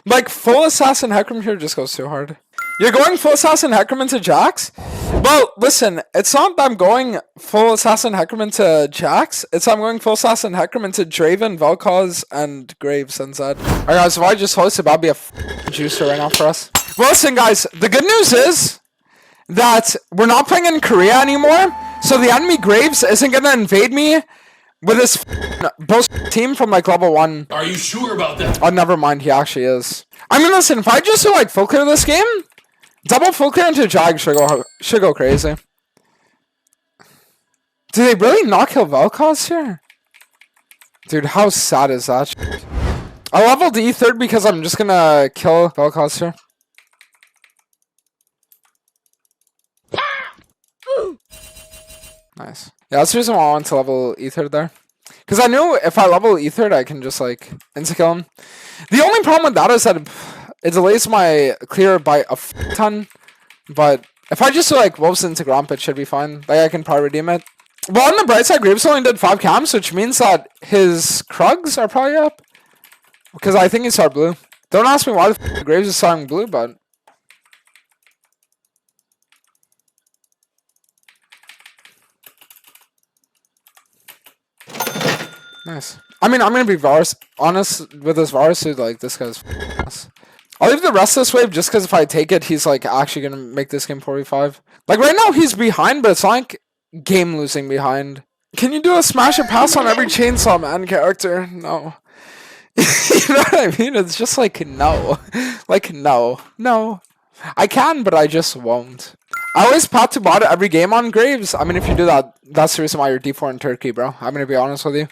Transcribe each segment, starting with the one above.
Like, full assassin Hecarim here just goes too hard. You're going full assassin Hecarim into Jax? Well, listen, it's not that I'm going full assassin Hecarim into Jax. It's that I'm going full assassin Hecarim into Draven, Vel'Koz, and Graves instead. Alright guys, if I just hosted, that'd be a juicer right now for us. Well, listen guys, the good news is that we're not playing in Korea anymore, so the enemy Graves isn't gonna invade me with this both team from like level 1. Are you sure about that? Oh, never mind, he actually is. I mean, listen, if I just do like full clear this game, double full clear into Jag should go crazy. Do they really not kill Vel'Koz here? Dude, how sad is that? I leveled E3rd because I'm just gonna kill Vel'Koz here. Nice. Yeah, that's the reason why I want to level E3rd there. Because I knew if I level E3rd, I can just like insta-kill him. The only problem with that is that it delays my clear by a ton. But if I just do like Wolves into Gromp, it should be fine. Like I can probably redeem it. Well, on the bright side, Graves only did 5 cams, which means that his Krugs are probably up. Because I think he started blue. Don't ask me why the Graves is starting blue, but... Nice. I mean, I'm going to be honest with this Varus, dude, like, this guy's ass. I'll leave the rest of this wave just because if I take it, he's, like, actually going to make this game 4v5. Like, right now, he's behind, but it's not, like, game-losing behind. Can you do a smash and pass on every Chainsaw Man character? No. You know what I mean? It's just, like, no. Like, no. No. I can, but I just won't. I always path to bot every game on Graves. I mean, if you do that, that's the reason why you're D4 in Turkey, bro. I'm going to be honest with you.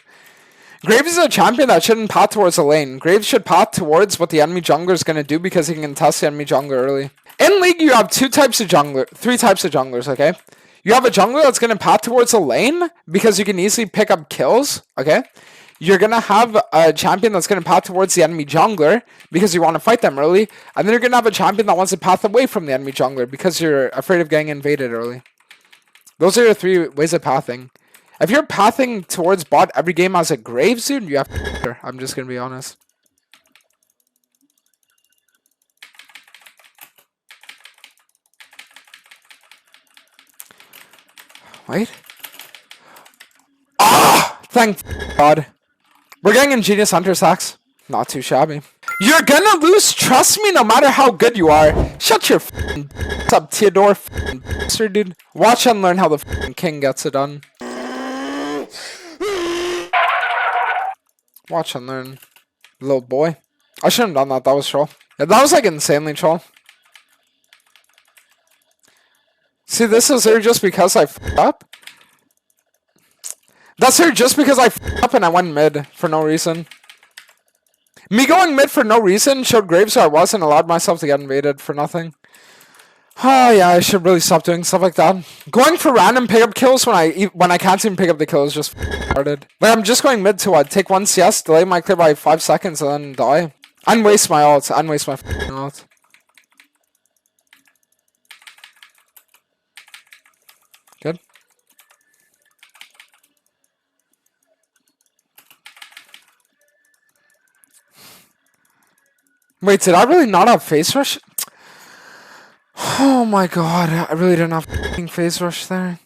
Graves is a champion that shouldn't path towards the lane. Graves should path towards what the enemy jungler is going to do because he can test the enemy jungler early. In League, you have 3 types of junglers, okay? You have a jungler that's going to path towards the lane because you can easily pick up kills, okay? You're going to have a champion that's going to path towards the enemy jungler because you want to fight them early. And then you're going to have a champion that wants to path away from the enemy jungler because you're afraid of getting invaded early. Those are your 3 ways of pathing. If you're pathing towards bot every game as a Graves, dude, you have to... I'm just going to be honest. Wait. Ah! Thank God. We're getting Ingenious Hunter sacks. Not too shabby. You're gonna lose, trust me, no matter how good you are. Shut your f***ing up, Theodore f***ing dude. Watch and learn how the f***ing king gets it done. Watch and learn, little boy. I shouldn't have done that. That was troll. Yeah, that was like insanely troll. See, this is here just because I f***ed up. That's here just because I f***ed up and I went mid for no reason. Me going mid for no reason showed Graves who I was and allowed myself to get invaded for nothing. Oh yeah, I should really stop doing stuff like that. Going for random pickup kills when I can't even pick up the kills just started. Like I'm just going mid to take 1 CS, delay my clear by 5 seconds, and then die. And waste my ult. And waste my ult. Good. Wait, did I really not have face rush? Oh my god, I really didn't have face rush there.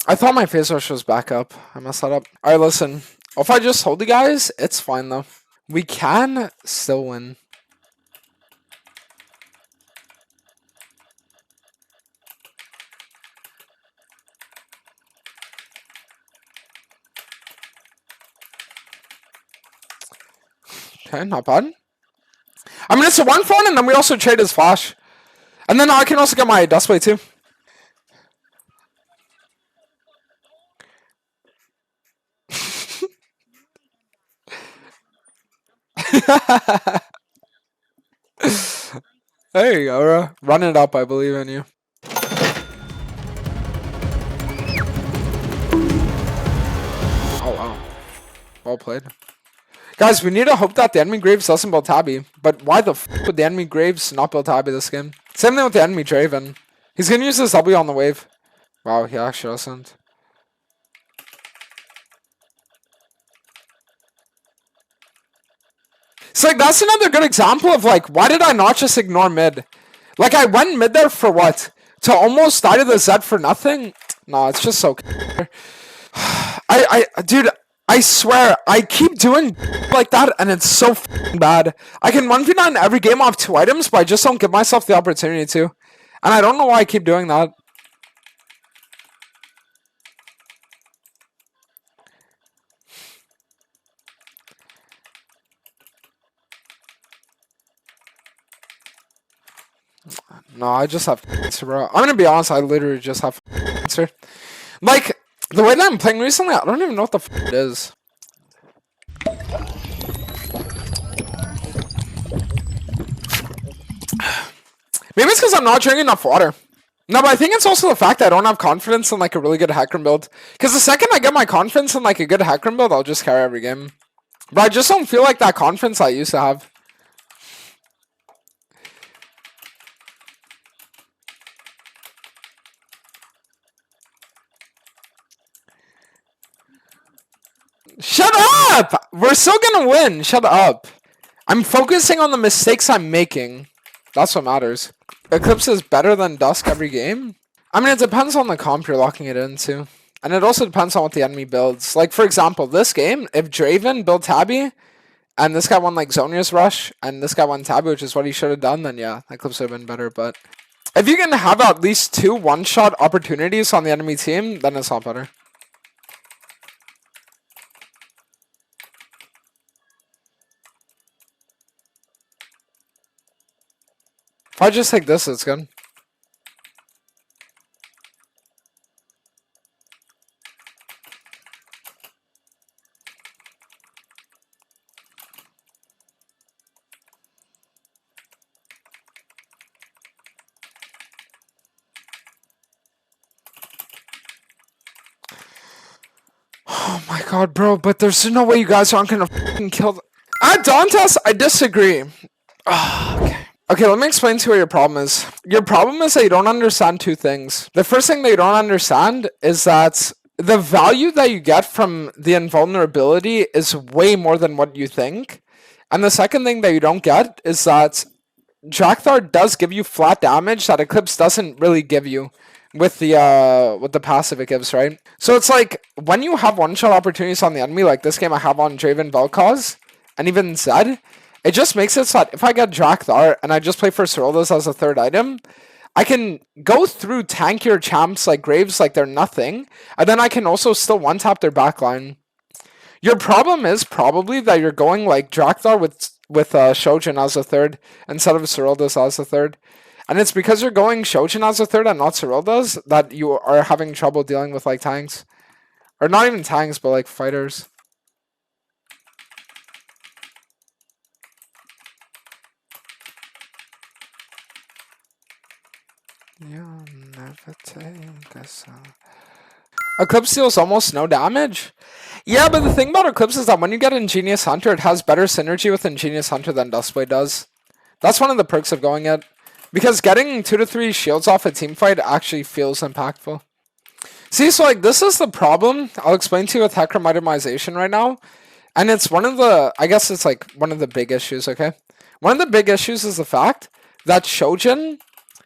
I thought my face rush was back up. I messed that up. Alright, listen. If I just hold you guys, it's fine though. We can still win. Okay, not bad. I mean, it's a 1 phone and then we also trade his flash. And then I can also get my Dustblade too. There you go, bro. Run it up, I believe in you. Oh, wow. Well played. Guys, we need to hope that the enemy Graves doesn't build Tabby. But why the f would the enemy Graves not build Tabby this game? Same thing with the enemy Draven. He's gonna use this W on the wave. Wow, he actually doesn't. So like that's another good example of like why did I not just ignore mid? Like I went mid there for what? To almost die to the Z for nothing? No, it's just so. Dude, I swear I keep doing like that and it's so bad. I can 1v9 every game off 2 items, but I just don't give myself the opportunity to, and I don't know why I keep doing that. No, I just have answer, bro. I'm gonna be honest, I literally just have answer. Like, the way that I'm playing recently, I don't even know what the it is. Maybe it's because I'm not drinking enough water. No, but I think it's also the fact that I don't have confidence in like a really good HECARIM build. Because the second I get my confidence in like a good HECARIM build, I'll just carry every game. But I just don't feel like that confidence I used to have. Shut up! We're still gonna win. Shut up. I'm focusing on the mistakes I'm making. That's what matters. Eclipse is better than Dusk every game? I mean, it depends on the comp you're locking it into. And it also depends on what the enemy builds. Like, for example, this game, if Draven built Tabby, and this guy won, like, Zonia's Rush, and this guy won Tabby, which is what he should have done, then yeah, Eclipse would have been better. But if you can have at least 2 one-shot opportunities on the enemy team, then it's not better. If I just take this, it's good. Oh my god, bro, but there's no way you guys aren't gonna fucking kill At Dantes, I disagree. Okay. Okay, let me explain to you what your problem is. Your problem is that you don't understand 2 things. The first thing that you don't understand is that the value that you get from the invulnerability is way more than what you think. And the second thing that you don't get is that Drakthar does give you flat damage that Eclipse doesn't really give you with the passive it gives, right? So it's like when you have one-shot opportunities on the enemy, like this game I have on Draven Vel'Koz, and even Zed, it just makes it so that if I get Drakthar and I just play for Soroldas as a 3rd item, I can go through tankier champs like Graves like they're nothing, and then I can also still one-tap their backline. Your problem is probably that you're going like Drakthar with Shojin as a 3rd instead of Soroldas as a 3rd. And it's because you're going Shojin as a 3rd and not Soroldas that you are having trouble dealing with like tanks. Or not even tanks, but like fighters. You'll never take us out. Eclipse deals almost no damage? Yeah, but the thing about Eclipse is that when you get Ingenious Hunter, it has better synergy with Ingenious Hunter than Duskblade does. That's one of the perks of going it. Because getting 2 to 3 shields off a teamfight actually feels impactful. See, so like this is the problem I'll explain to you with HECARIM itemization right now. And it's one of the, I guess it's like one of the big issues, okay? One of the big issues is the fact that Shojin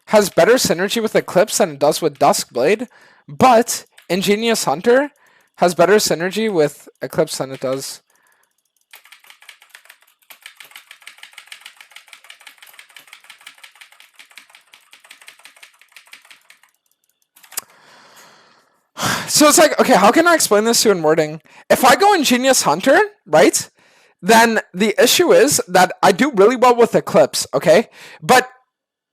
has better synergy with Eclipse than it does with Duskblade, but Ingenious Hunter has better synergy with Eclipse than it does. So it's like, okay, how can I explain this to you in wording? If I go Ingenious Hunter, right, then the issue is that I do really well with Eclipse, okay? But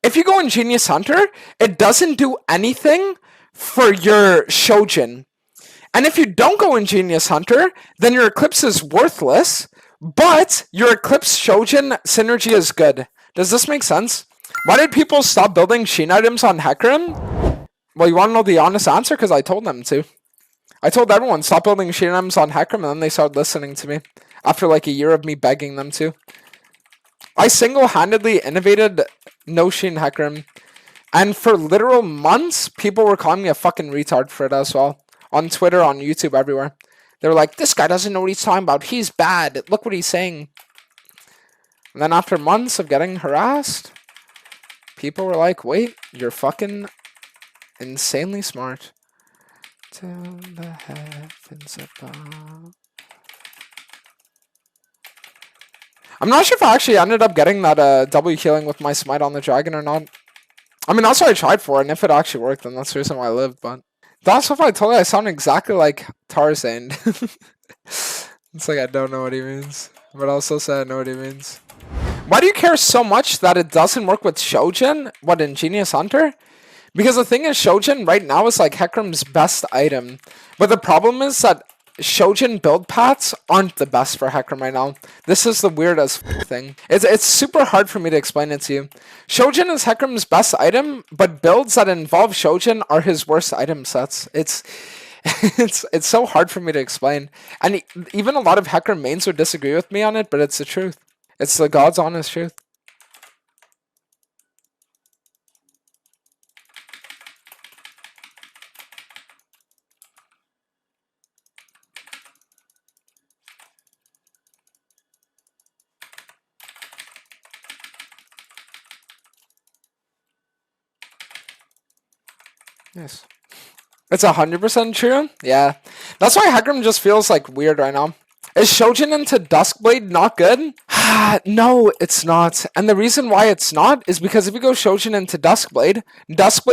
if you go Ingenious Hunter, it doesn't do anything for your Shojin. And if you don't go Ingenious Hunter, then your Eclipse is worthless, but your Eclipse Shojin synergy is good. Does this make sense? Why did people stop building Sheen items on HECARIM? Well, you want to know the honest answer? Because I told them to. I told everyone, stop building Sheen items on HECARIM, and then they started listening to me. After like a year of me begging them to. I single-handedly innovated no Sheen HECARIM. And for literal months, people were calling me a fucking retard for it as well. On Twitter, on YouTube, everywhere. They were like, this guy doesn't know what he's talking about. He's bad. Look what he's saying. And then after months of getting harassed, people were like, wait, you're fucking insanely smart. Till the heavens above. I'm not sure if I actually ended up getting that W healing with my smite on the dragon or not. I mean, that's what I tried for, and if it actually worked, then that's the reason why I lived, but... That's what I told you, I sound exactly like Tarzan. It's like I don't know what he means, but I also say I know what he means. Why do you care so much that it doesn't work with Shojin? What, Ingenious Hunter? Because the thing is, Shojin right now is like Hecarim's best item. But the problem is that Shojin build paths aren't the best for Hecarim right now. This is the weirdest thing. It's super hard for me to explain it to you. Shojin is Hecarim's best item, but builds that involve Shojin are his worst item sets. It's so hard for me to explain. And even a lot of Hecarim mains would disagree with me on it, but it's the truth. It's the God's honest truth. Yes. It's 100% true? Yeah. That's why Hecarim just feels like weird right now. Is Shojin into Duskblade not good? No, it's not. And the reason why it's not is because if you go Shojin into Duskblade,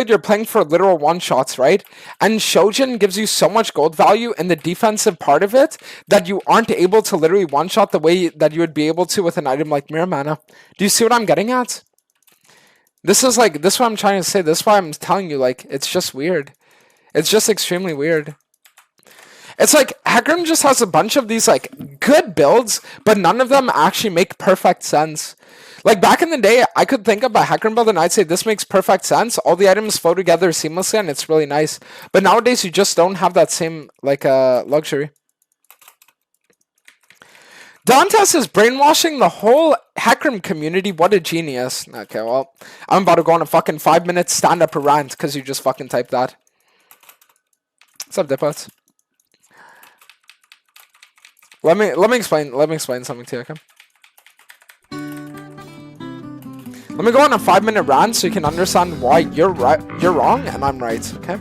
you're playing for literal one-shots, right? And Shojin gives you so much gold value in the defensive part of it that you aren't able to literally one-shot the way that you would be able to with an item like Mirror Mana. Do you see what I'm getting at? This is what I'm trying to say. This is why I'm telling you, like, it's just weird. It's just extremely weird. It's like Hecarim just has a bunch of these like good builds, but none of them actually make perfect sense. Like back in the day, I could think of a Hecarim build and I'd say this makes perfect sense. All the items flow together seamlessly and it's really nice. But nowadays you just don't have that same like luxury. Dantes is brainwashing the whole Hecarim community. What a genius. Okay, well, I'm about to go on a fucking 5-minute stand-up rant because you just fucking typed that. What's up, Dippots? Let me explain something to you, okay? Let me go on a 5-minute rant so you can understand why you're right, you're wrong, and I'm right, okay?